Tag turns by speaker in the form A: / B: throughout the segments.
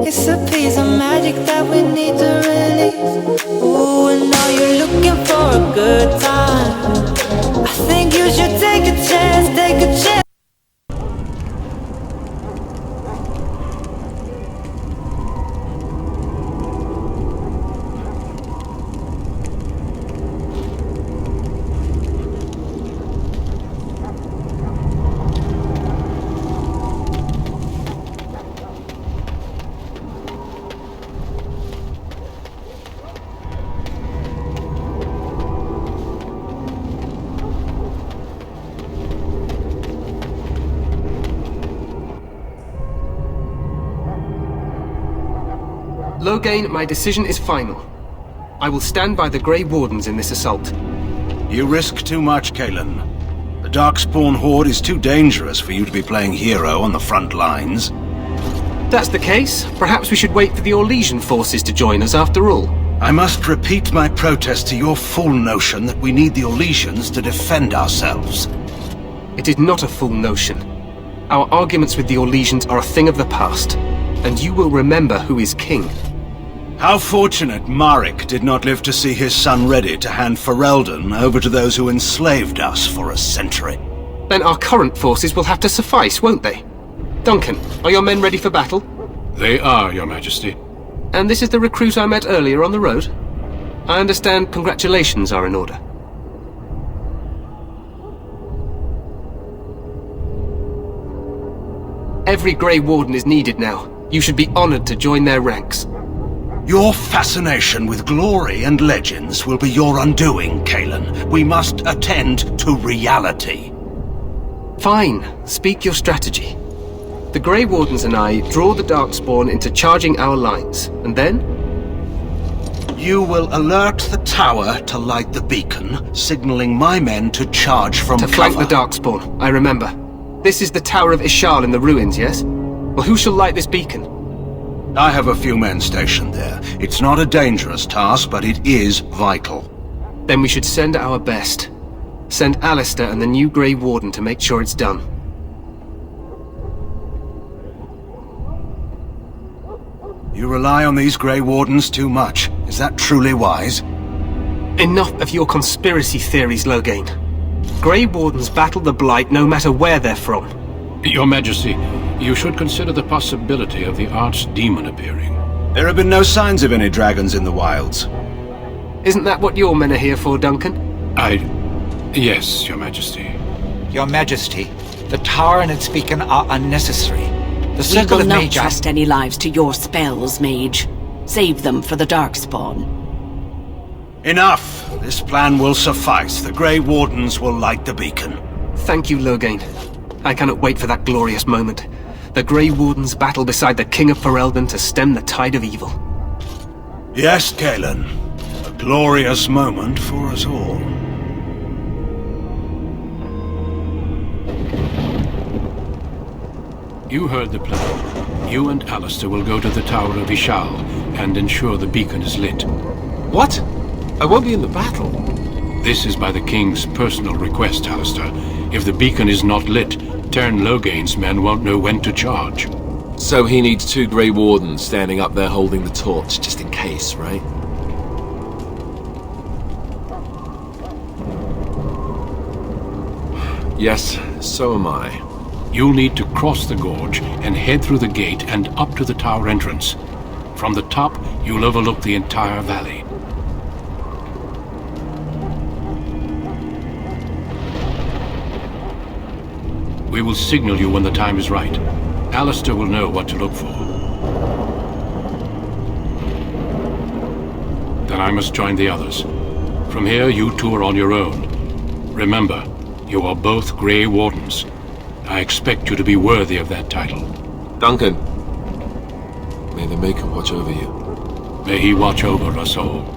A: It's a piece of magic that we need to release. Ooh, and now you're looking for a good time. I think you should take a chance, take a chance.
B: Loghain, my decision is final. I will stand by the Grey Wardens in this assault.
C: You risk too much, Cailan. The Darkspawn Horde is too dangerous for you to be playing hero on the front lines.
B: If that's the case, perhaps we should wait for the Orlesian forces to join us after all.
C: I must repeat my protest to your fool notion that we need the Orlesians to defend ourselves.
B: It is not a fool notion. Our arguments with the Orlesians are a thing of the past, and you will remember who is king.
C: How fortunate Marek did not live to see his son ready to hand Ferelden over to those who enslaved us for a century.
B: Then our current forces will have to suffice, won't they? Duncan, are your men ready for battle?
D: They are, Your Majesty.
B: And this is the recruit I met earlier on the road? I understand congratulations are in order. Every Grey Warden is needed now. You should be honored to join their ranks.
C: Your fascination with glory and legends will be your undoing, Cailan. We must attend to reality.
B: Fine. Speak your strategy. The Grey Wardens and I draw the Darkspawn into charging our lines, and then?
C: You will alert the tower to light the beacon, signaling my men to charge from cover.
B: To flank the Darkspawn, I remember. This is the Tower of Ishal in the ruins, yes? Well, who shall light this beacon?
C: I have a few men stationed there. It's not a dangerous task, but it is vital.
B: Then we should send our best. Send Alistair and the new Grey Warden to make sure it's done.
C: You rely on these Grey Wardens too much. Is that truly wise?
B: Enough of your conspiracy theories, Loghain. Grey Wardens battle the Blight no matter where they're from.
D: Your Majesty, you should consider the possibility of the Archdemon appearing.
C: There have been no signs of any dragons in the wilds.
B: Isn't that what your men are here for, Duncan?
D: Yes, Your Majesty.
E: Your Majesty, the tower and its beacon are unnecessary. The
F: We
E: Circle
F: will
E: of
F: not
E: Mage...
F: trust any lives to your spells, Mage. Save them for the Darkspawn.
C: Enough! This plan will suffice. The Grey Wardens will light the beacon.
B: Thank you, Loghain. I cannot wait for that glorious moment. The Grey Wardens battle beside the King of Ferelden to stem the tide of evil.
C: Yes, Cailan. A glorious moment for us all.
D: You heard the plan. You and Alistair will go to the Tower of Ishal and ensure the beacon is lit.
G: What? I won't be in the battle.
D: This is by the King's personal request, Alistair. If the beacon is not lit, Tern Loghain's men won't know when to charge.
G: So he needs 2 Grey Wardens standing up there holding the torch, just in case, right? Yes, so am I.
D: You'll need to cross the gorge and head through the gate and up to the tower entrance. From the top, you'll overlook the entire valley. We will signal you when the time is right. Alistair will know what to look for. Then I must join the others. From here, you two are on your own. Remember, you are both Grey Wardens. I expect you to be worthy of that title.
G: Duncan, may the Maker watch over you.
D: May he watch over us all.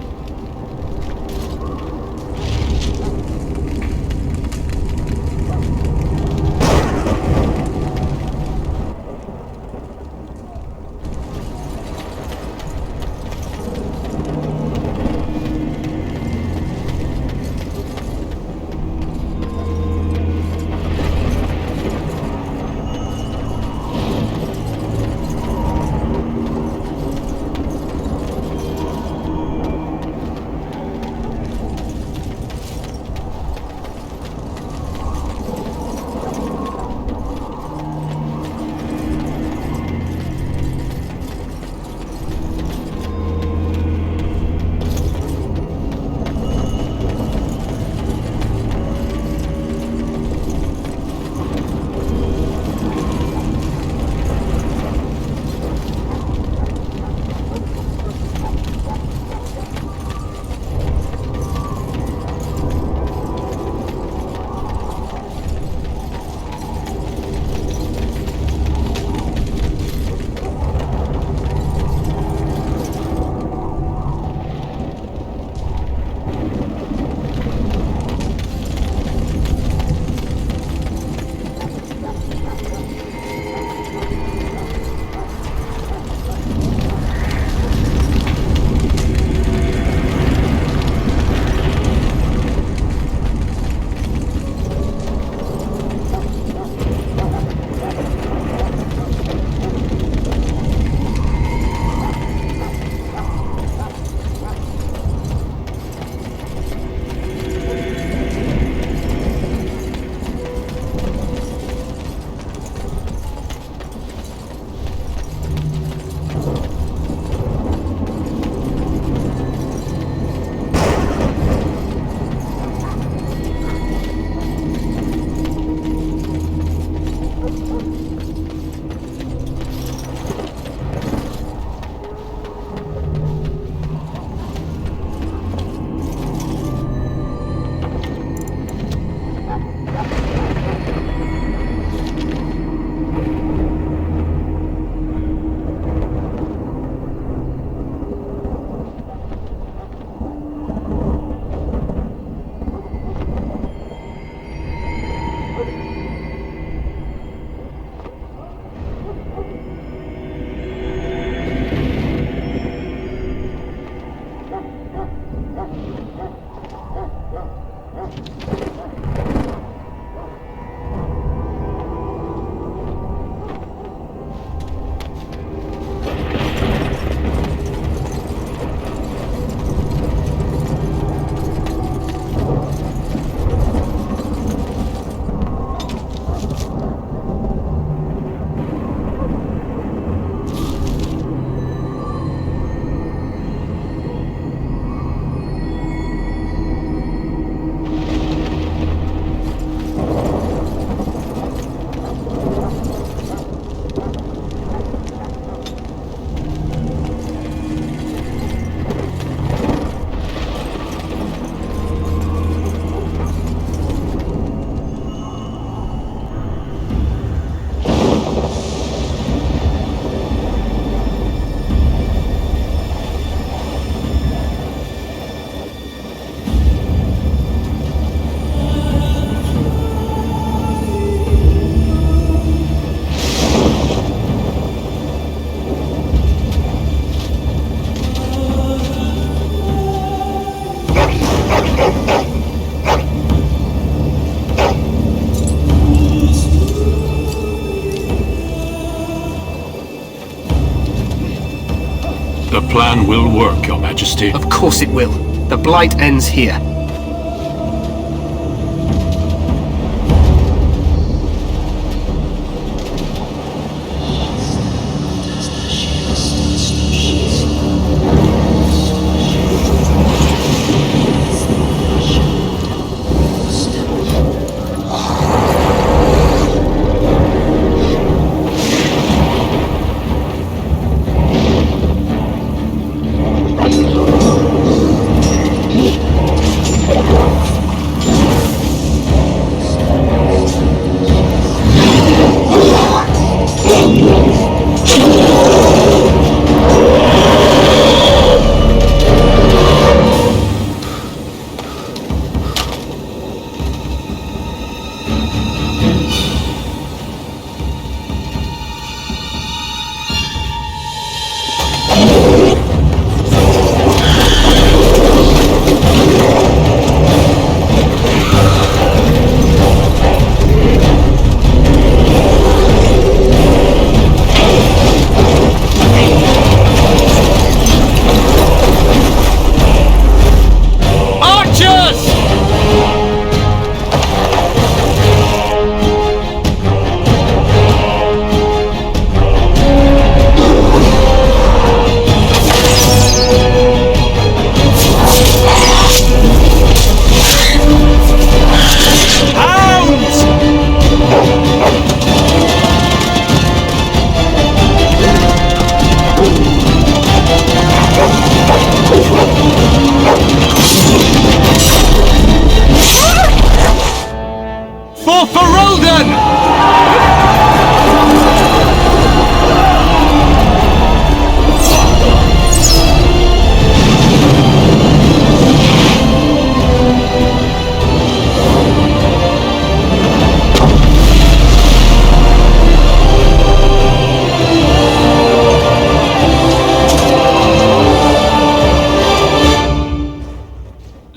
D: plan will work, Your Majesty.
B: Of course it will. The Blight ends here.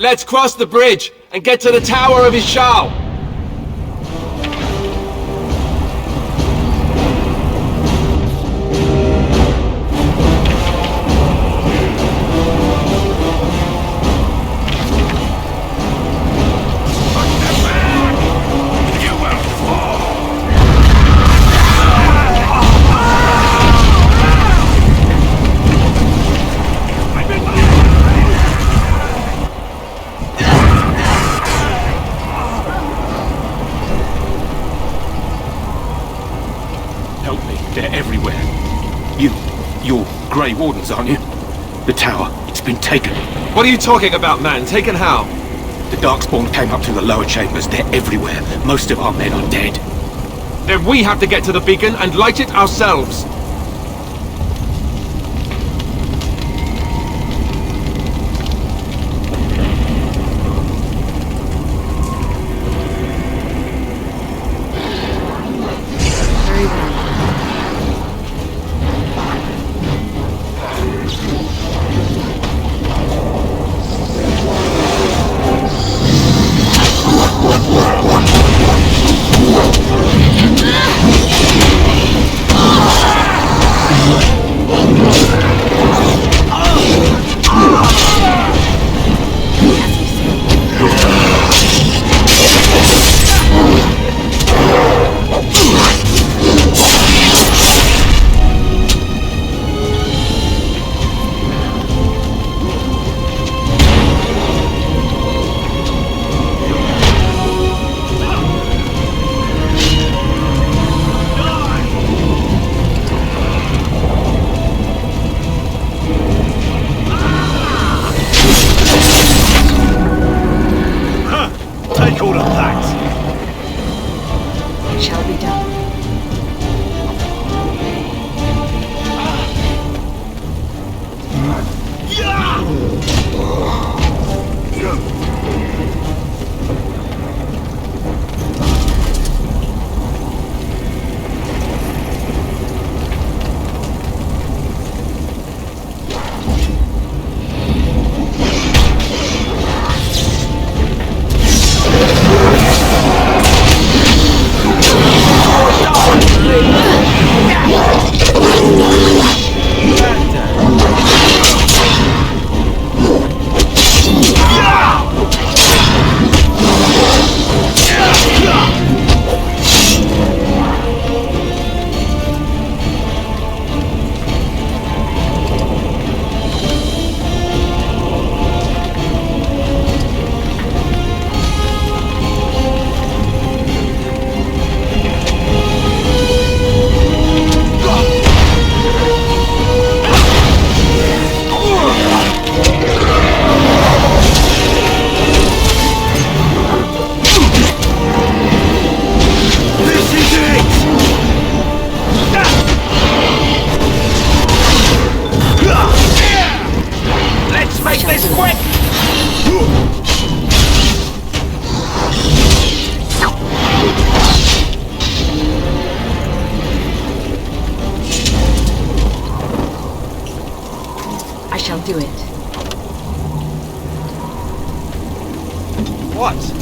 G: Let's cross the bridge and get to the Tower of Ishal.
H: They're everywhere. You're Grey Wardens, aren't you? The tower, it's been taken.
G: What are you talking about, man? Taken how?
H: The Darkspawn came up through the lower chambers. They're everywhere. Most of our men are dead.
G: Then we have to get to the beacon and light it ourselves.
H: Take all of that!
F: It shall be done. do it.
E: What?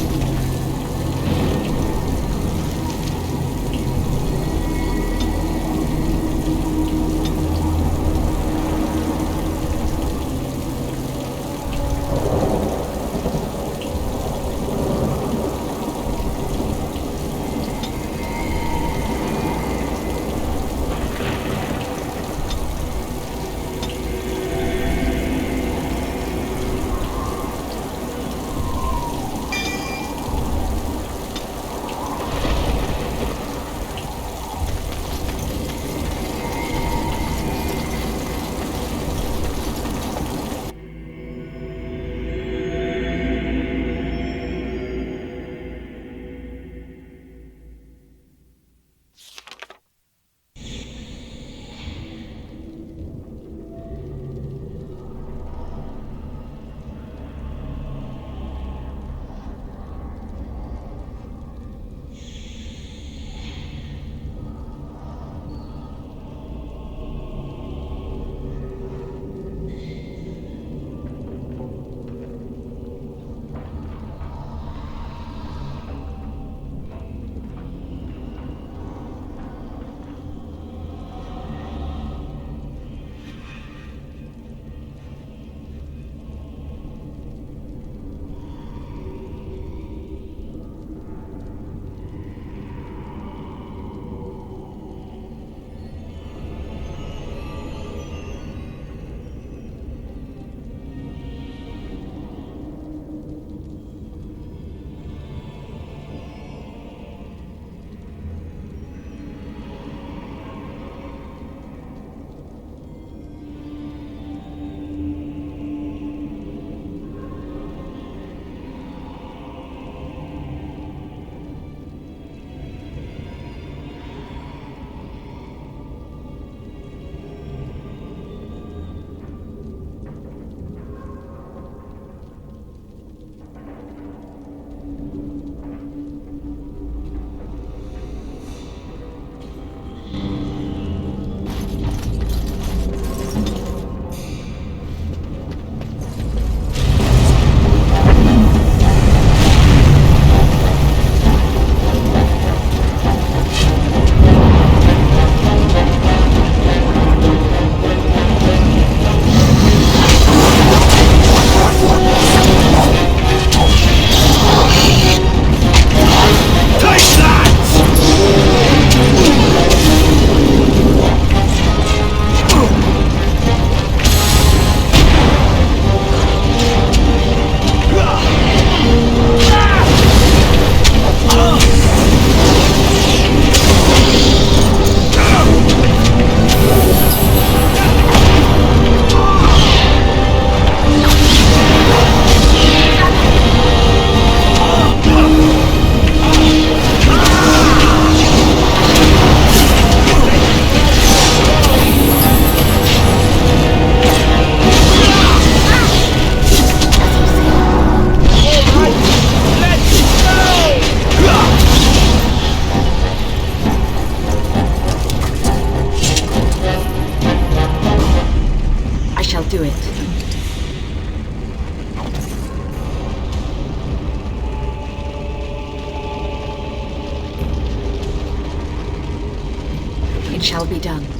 F: do it. It shall be done.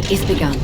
F: It is begun.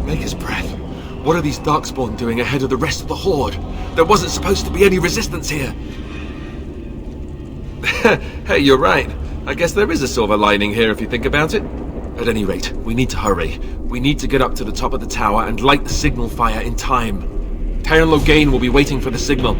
G: Maker's breath. What are these Darkspawn doing ahead of the rest of the Horde? There wasn't supposed to be any resistance here. Hey, you're right. I guess there is a silver lining here if you think about it. At any rate, we need to hurry. We need to get up to the top of the tower and light the signal fire in time. Teyrn Loghain will be waiting for the signal.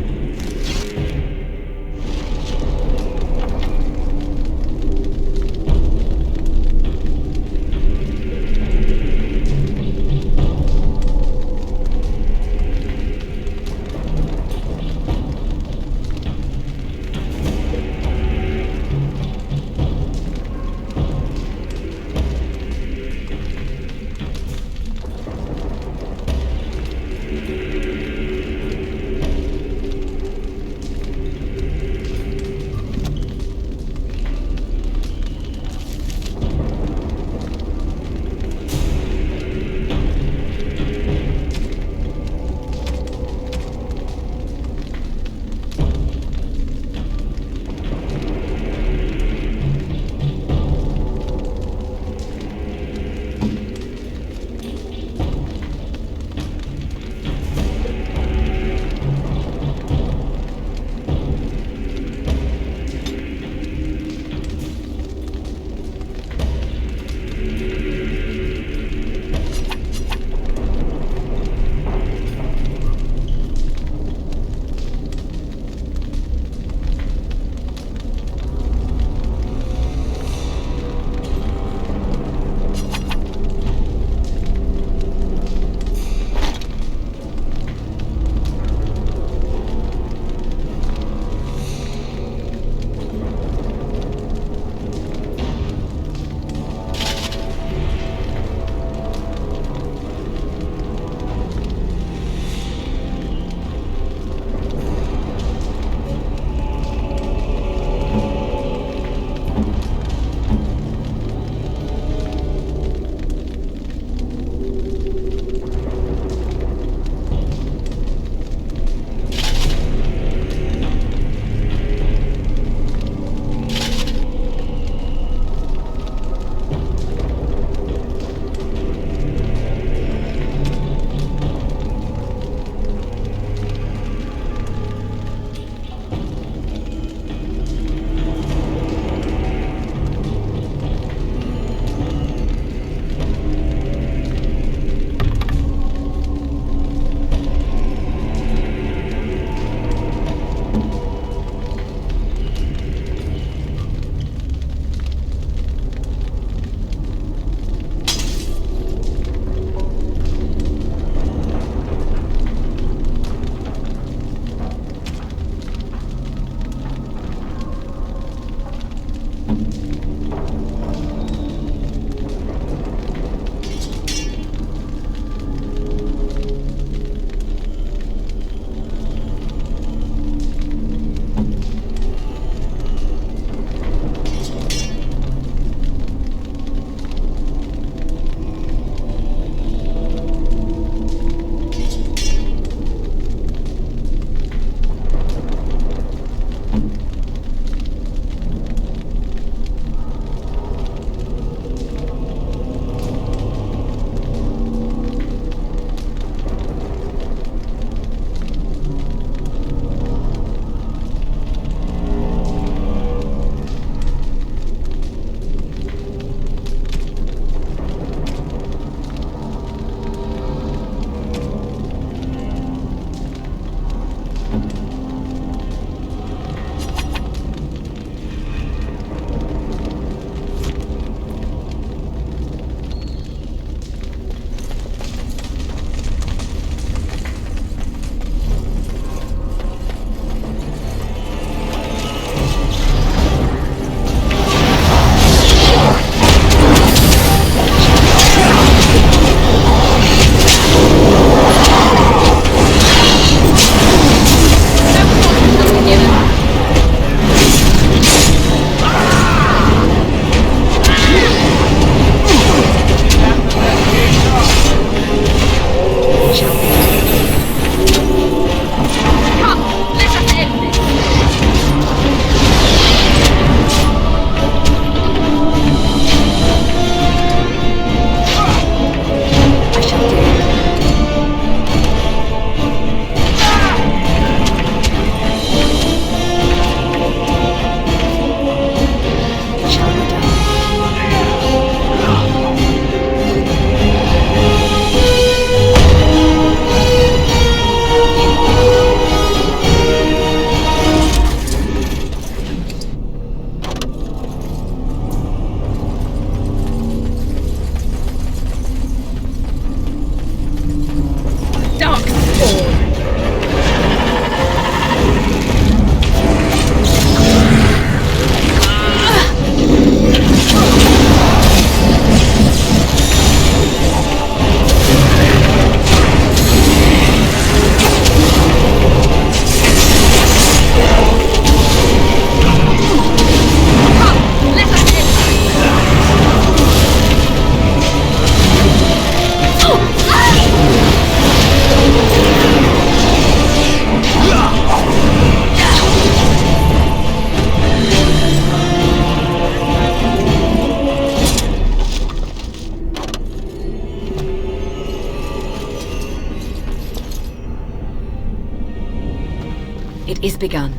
F: It is begun.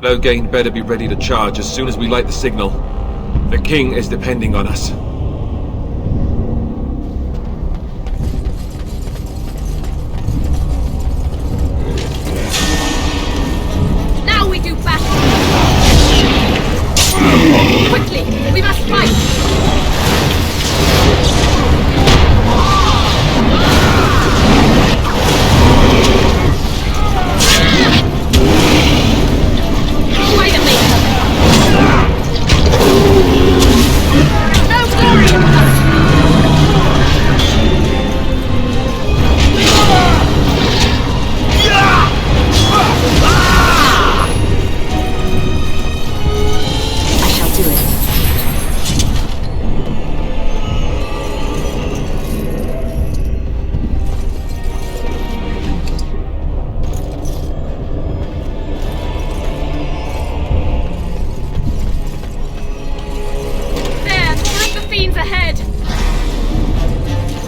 G: Loghain better be ready to charge as soon as we light the signal. The king is depending on us.
I: Now we do battle! Quickly! We must fight! Quietly! No glory in us!
F: I shall do it.
I: There! More of the fiends ahead!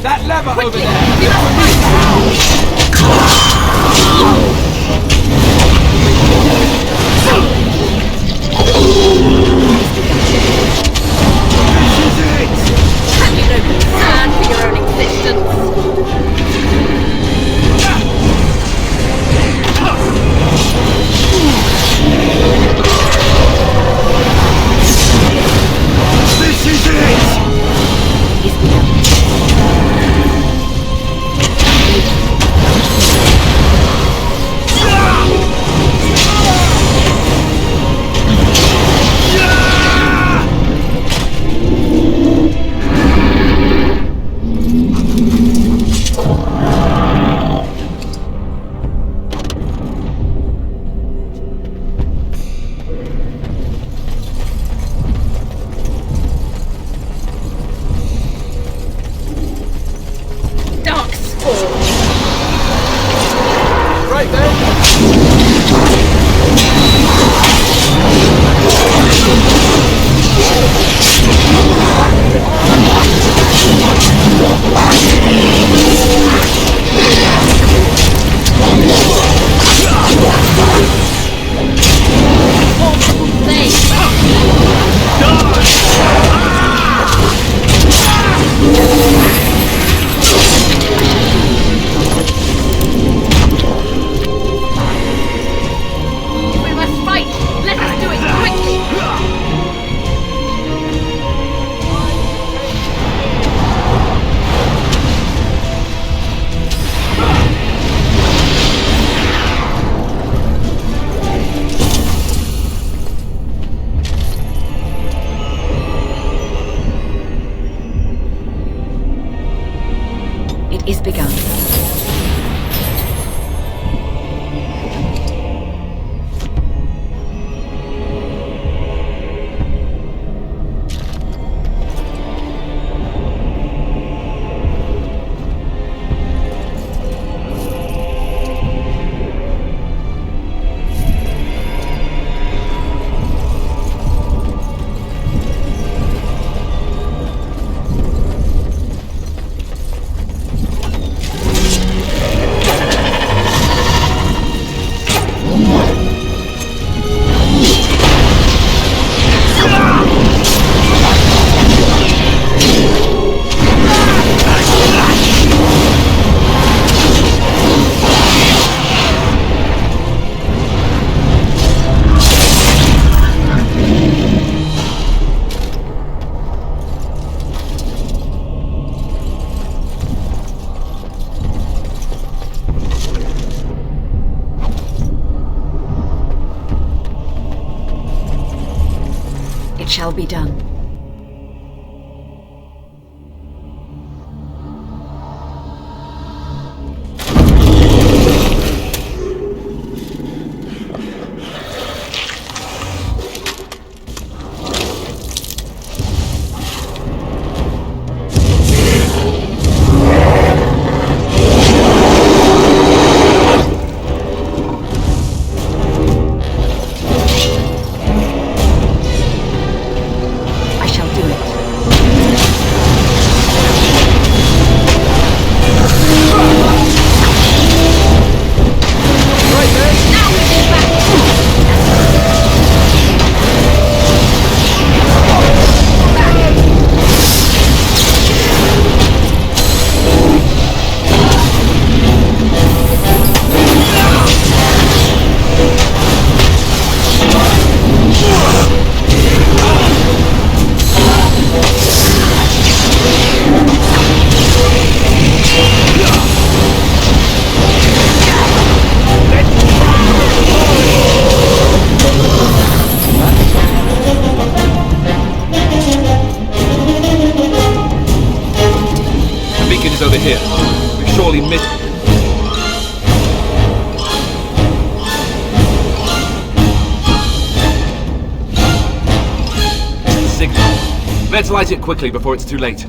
E: That lever over
I: Quickly!
E: there!
I: We must fight! Have you no concern for your own existence?
C: This is it!
F: It is begun.
I: Darkspawn!
G: Right there!
I: We must fight! Let us do it quickly!
F: It is begun. It shall be done.
G: Let's light it quickly before it's too late.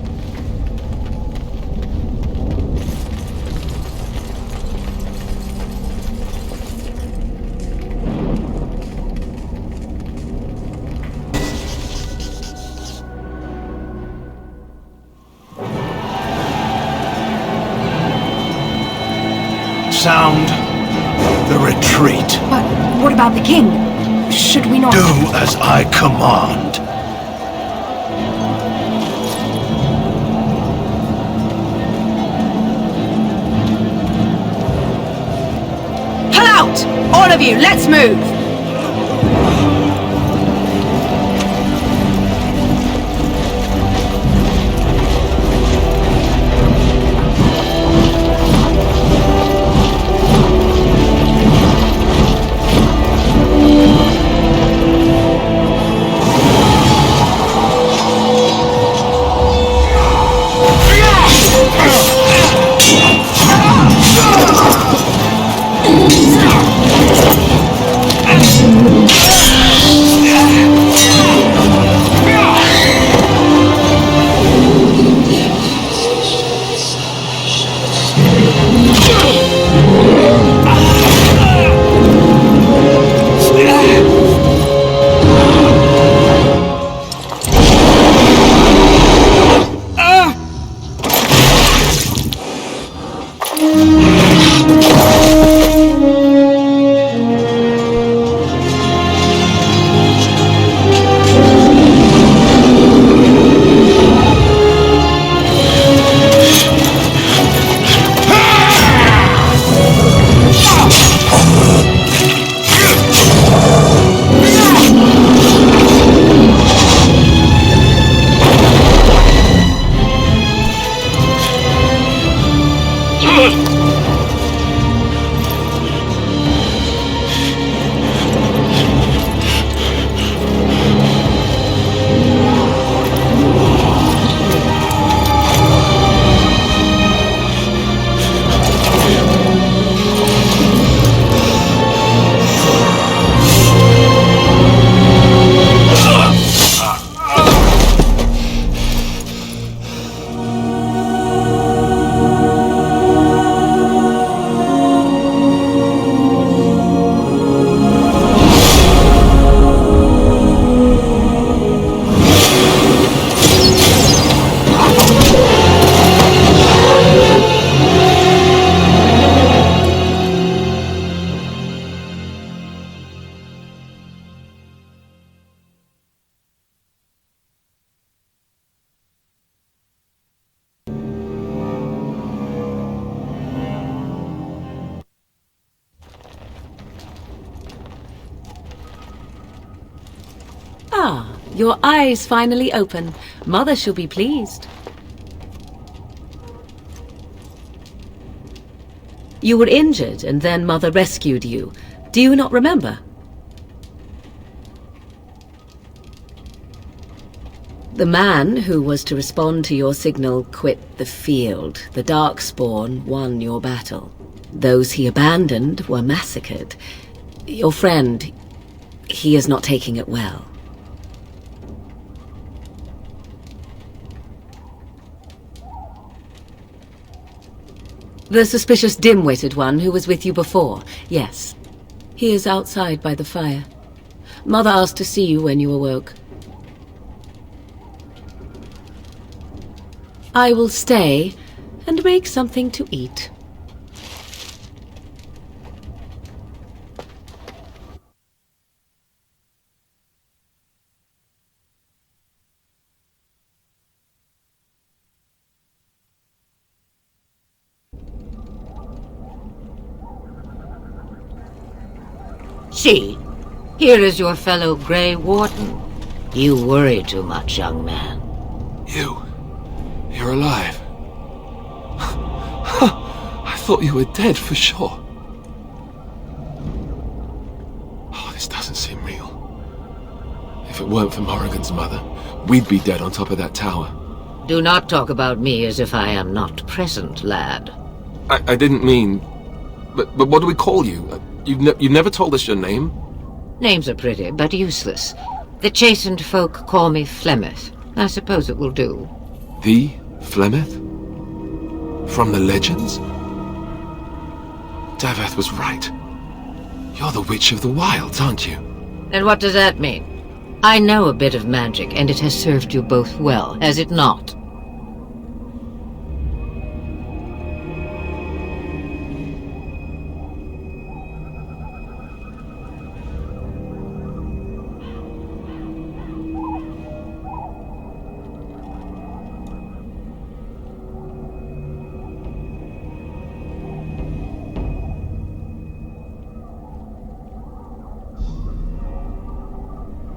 C: Sound the retreat.
J: But what about the king? Should we not...
C: Do as I command.
F: Pull out! All of you, let's move! Ah, your eyes finally open. Mother shall be pleased. You were injured, and then Mother rescued you. Do you not remember? The man who was to respond to your signal quit the field. The Darkspawn won your battle. Those he abandoned were massacred. Your friend, he is not taking it well. The suspicious dim-witted one who was with you before, yes. He is outside by the fire. Mother asked to see you when you awoke. I will stay and make something to eat.
K: See, here is your fellow Grey Warden. You worry too much, young man.
G: You're alive. I thought you were dead for sure. Oh, this doesn't seem real. If it weren't for Morrigan's mother, we'd be dead on top of that tower.
K: Do not talk about me as if I am not present, lad.
G: I didn't mean... But what do we call you? You've never told us your name?
K: Names are pretty, but useless. The chastened folk call me Flemeth. I suppose it will do.
G: The Flemeth? From the legends? Daveth was right. You're the Witch of the Wilds, aren't you?
K: And what does that mean? I know a bit of magic, and it has served you both well, has it not?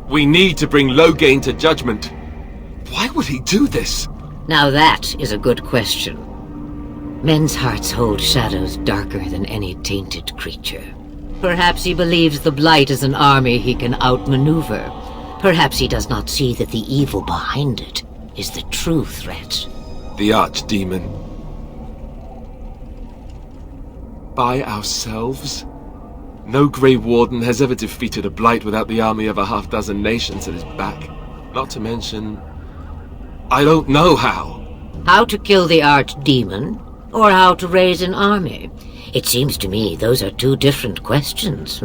G: We need to bring Loghain to judgment. Why would he do this?
K: Now that is a good question. Men's hearts hold shadows darker than any tainted creature. Perhaps he believes the Blight is an army he can outmaneuver. Perhaps he does not see that the evil behind it is the true threat.
G: The Archdemon. By ourselves? No Grey Warden has ever defeated a Blight without the army of a half-dozen nations at his back. Not to mention... I don't know how.
K: How to kill the Archdemon, or how to raise an army? It seems to me those are two different questions,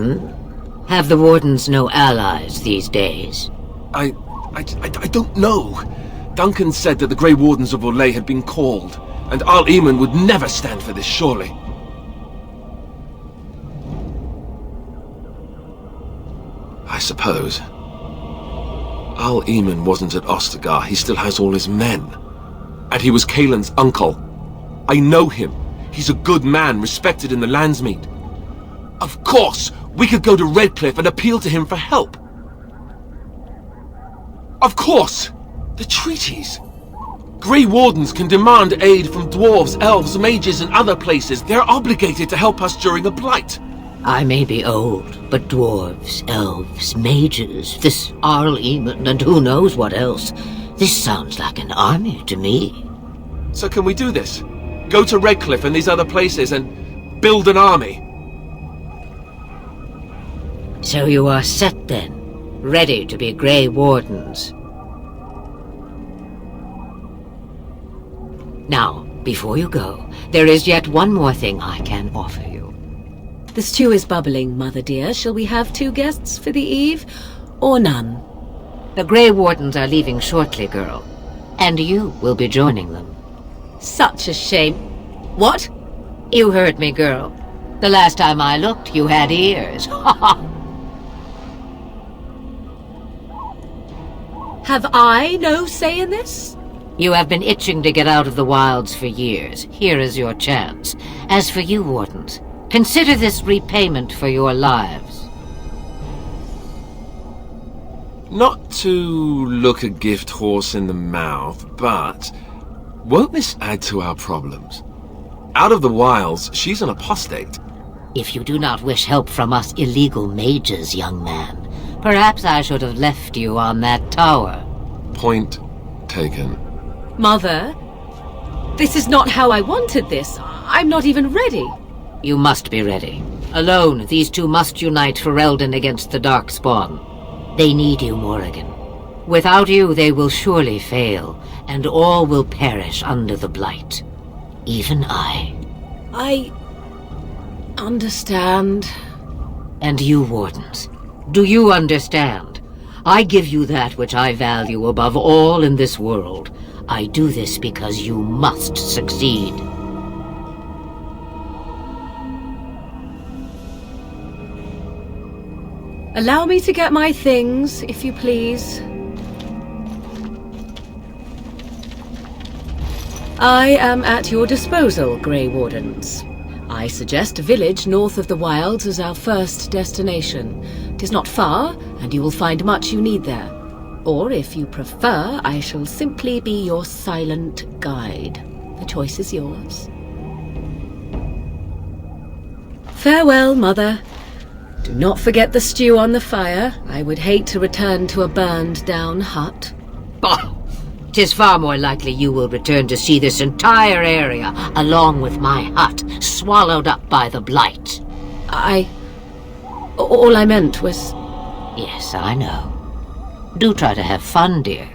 K: Have the Wardens no allies these days?
G: I don't know. Duncan said that the Grey Wardens of Orlais had been called, and Arl Eamon would never stand for this, surely. I suppose. Arl Eamon wasn't at Ostagar. He still has all his men. And he was Kaelin's uncle. I know him. He's a good man, respected in the Landsmeet. Of course, we could go to Redcliffe and appeal to him for help. Of course! The treaties! Grey Wardens can demand aid from dwarves, elves, mages, and other places. They're obligated to help us during a blight.
K: I may be old, but dwarves, elves, mages, this Arl Eamon, and who knows what else. This sounds like an army to me.
G: So can we do this? Go to Redcliffe and these other places and build an army?
K: So you are set then, ready to be Grey Wardens. Now, before you go, there is yet one more thing I can offer you.
F: The stew is bubbling, Mother dear. Shall we have 2 guests for the eve, or none?
K: The Grey Wardens are leaving shortly, girl. And you will be joining them.
F: Such a shame. What?
K: You heard me, girl. The last time I looked, you had ears.
F: Have I no say in this?
K: You have been itching to get out of the wilds for years. Here is your chance. As for you, Wardens, consider this repayment for your lives.
G: Not to look a gift horse in the mouth, but won't this add to our problems? Out of the wilds, she's an apostate.
K: If you do not wish help from us illegal mages, young man, perhaps I should have left you on that tower.
G: Point taken.
F: Mother, this is not how I wanted this. I'm not even ready.
K: You must be ready. Alone, these two must unite Ferelden against the Darkspawn. They need you, Morrigan. Without you, they will surely fail, and all will perish under the Blight. Even I.
F: I understand.
K: And you, Wardens, do you understand? I give you that which I value above all in this world. I do this because you must succeed.
F: Allow me to get my things, if you please. I am at your disposal, Grey Wardens. I suggest a village north of the wilds as our first destination. 'Tis not far, and you will find much you need there. Or, if you prefer, I shall simply be your silent guide. The choice is yours. Farewell, Mother. Do not forget the stew on the fire. I would hate to return to a burned-down hut.
K: Bah! 'Tis far more likely you will return to see this entire area, along with my hut, swallowed up by the Blight.
F: All I meant was...
K: Yes, I know. Do try to have fun, dear.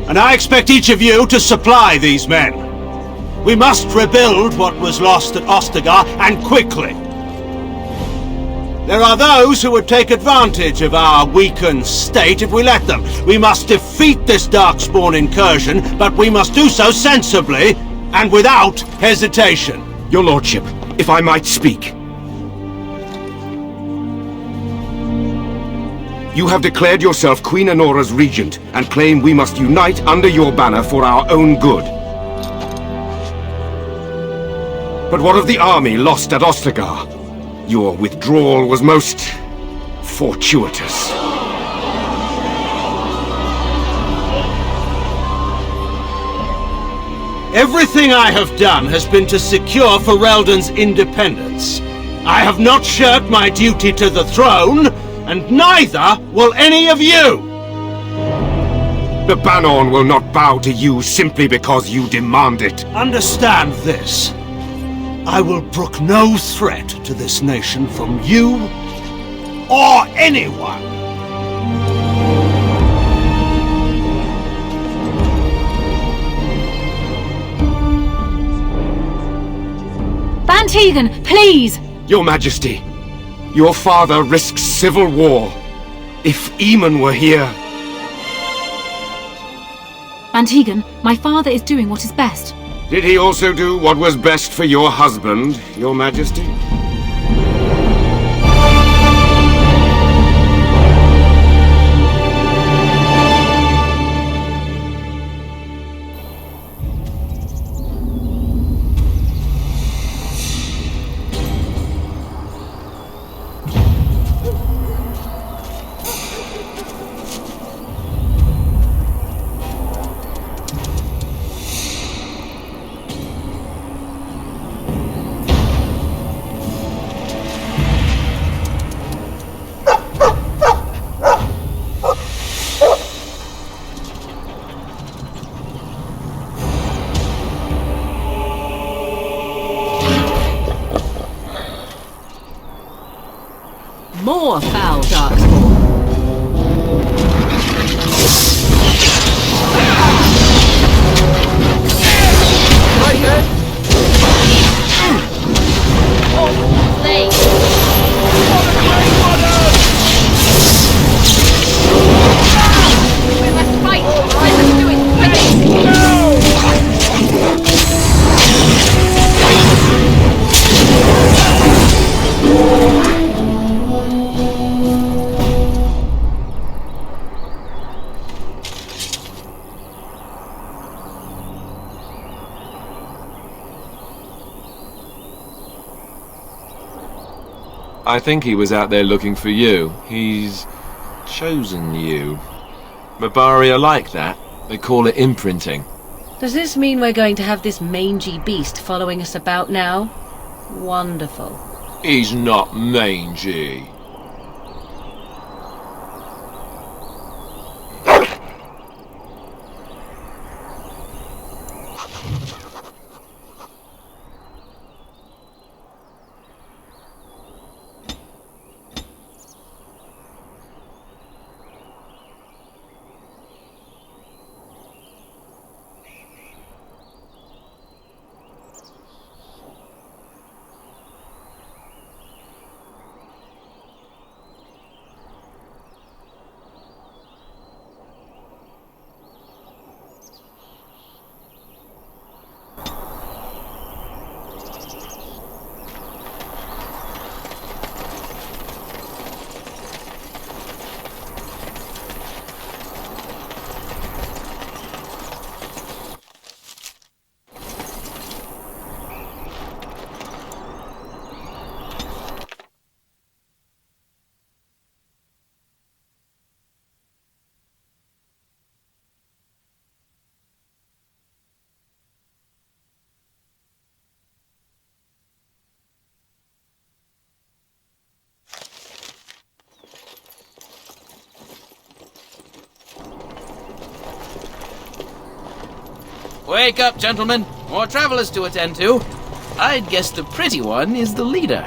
C: And I expect each of you to supply these men. We must rebuild what was lost at Ostagar, and quickly. There are those who would take advantage of our weakened state if we let them. We must defeat this Darkspawn incursion, but we must do so sensibly and without hesitation.
H: Your lordship, if I might speak. You have declared yourself Queen Anora's regent, and claim we must unite under your banner for our own good. But what of the army lost at Ostagar? Your withdrawal was most fortuitous.
C: Everything I have done has been to secure Ferelden's independence. I have not shirked my duty to the throne, and neither will any of you!
H: The Bannorn will not bow to you simply because you demand it.
C: Understand this. I will brook no threat to this nation from you or anyone.
J: Van Tegan, please!
H: Your Majesty, your father risks civil war. If Eamon were here...
J: Van Tegan, my father is doing what is best.
H: Did he also do what was best for your husband, Your Majesty?
F: More foul Darkspawn.
I: We must fight! Let us do it quickly!
G: I think he was out there looking for you. He's chosen you. Mabari are like that. They call it imprinting.
F: Does this mean we're going to have this mangy beast following us about now? Wonderful.
G: He's not mangy.
L: Wake up, gentlemen. More travelers to attend to. I'd guess the pretty one is the leader.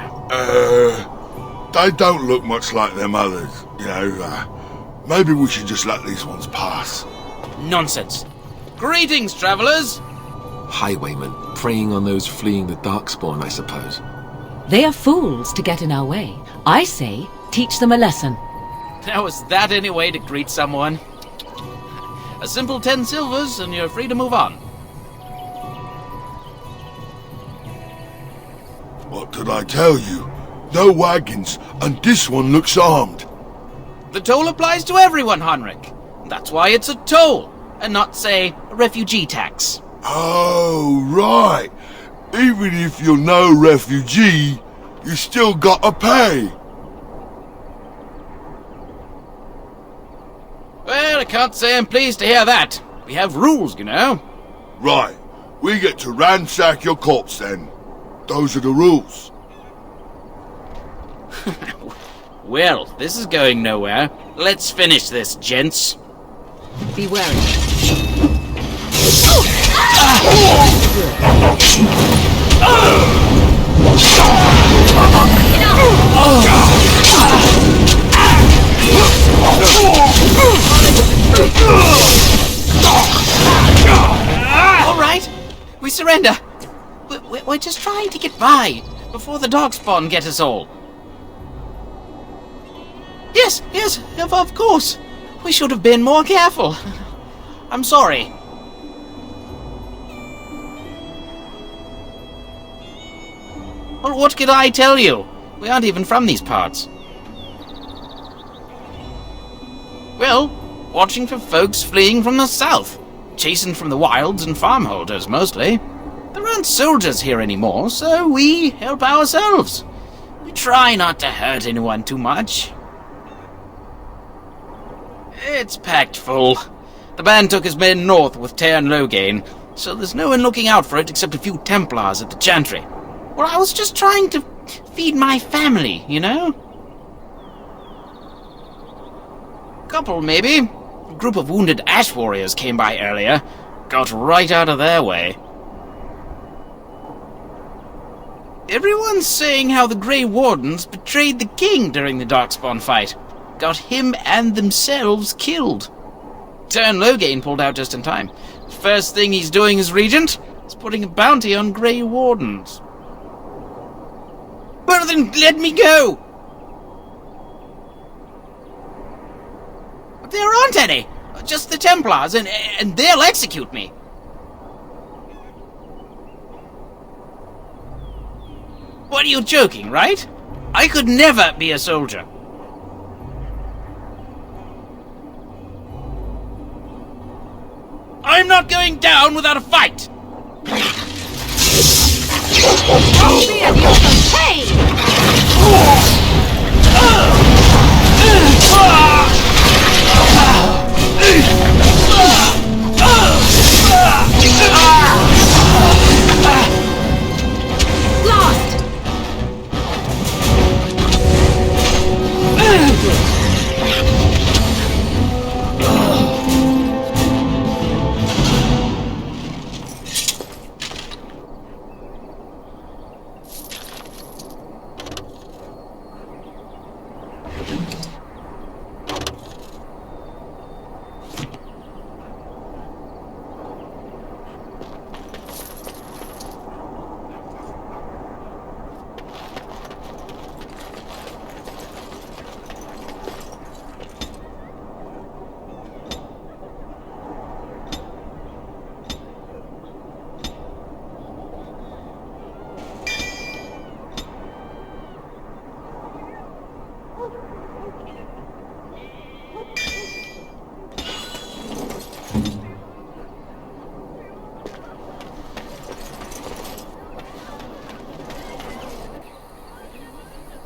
M: They don't look much like them others, you know. Maybe we should just let these ones pass.
L: Nonsense. Greetings, travelers.
G: Highwaymen, preying on those fleeing the Darkspawn, I suppose.
F: They are fools to get in our way. I say, teach them a lesson.
L: Now, is that any way to greet someone? A simple 10 silvers and you're free to move on.
M: What did I tell you? No wagons, and this one looks armed.
L: The toll applies to everyone, Henrik. That's why it's a toll, and not, say, a refugee tax.
M: Oh, right. Even if you're no refugee, you still gotta pay.
L: Well, I can't say I'm pleased to hear that. We have rules, you know.
M: Right. We get to ransack your corpse then. Those are the rules.
L: Well, this is going nowhere. Let's finish this, gents.
F: Be wary.
L: All right, we surrender. We're just trying to get by before the Darkspawn get us all. Yes, of course. We should have been more careful. I'm sorry. Well, what could I tell you? We aren't even from these parts. Well, watching for folks fleeing from the south. Chasing from the wilds and farmholders, mostly. There aren't soldiers here anymore, so we help ourselves. We try not to hurt anyone too much. It's packed full. The band took his men north with Tairn Loghain, so there's no one looking out for it except a few Templars at the Chantry. Well, I was just trying to feed my family, you know? Couple, maybe. A group of wounded Ash Warriors came by earlier. Got right out of their way. Everyone's saying how the Grey Wardens betrayed the king during the Darkspawn fight. Got him and themselves killed. Tairn Loghain pulled out just in time. First thing he's doing as regent is putting a bounty on Grey Wardens. Well then, let me go! There aren't any! Just the Templars, and they'll execute me. What, are you joking, right? I could never be a soldier. I'm not going down without a fight!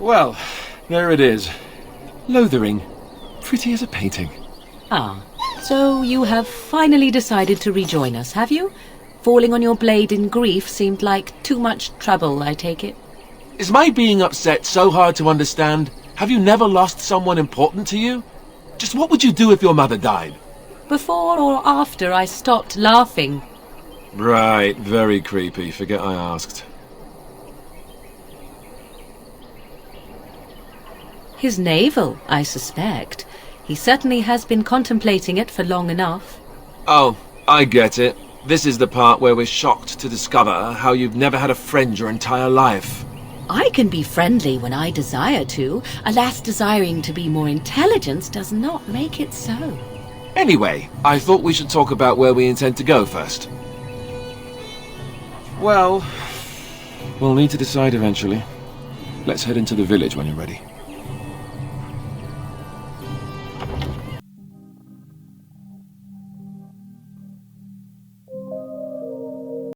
G: Well, there it is. Lothering. Pretty as a painting.
F: Ah, so you have finally decided to rejoin us, have you? Falling on your blade in grief seemed like too much trouble, I take it.
G: Is my being upset so hard to understand? Have you never lost someone important to you? Just what would you do if your mother died?
F: Before or after I stopped laughing.
G: Right, very creepy. Forget I asked.
F: His navel, I suspect. He certainly has been contemplating it for long enough.
G: Oh, I get it. This is the part where we're shocked to discover how you've never had a friend your entire life.
F: I can be friendly when I desire to. Alas, desiring to be more intelligent does not make it so.
G: Anyway, I thought we should talk about where we intend to go first. Well, we'll need to decide eventually. Let's head into the village when you're ready.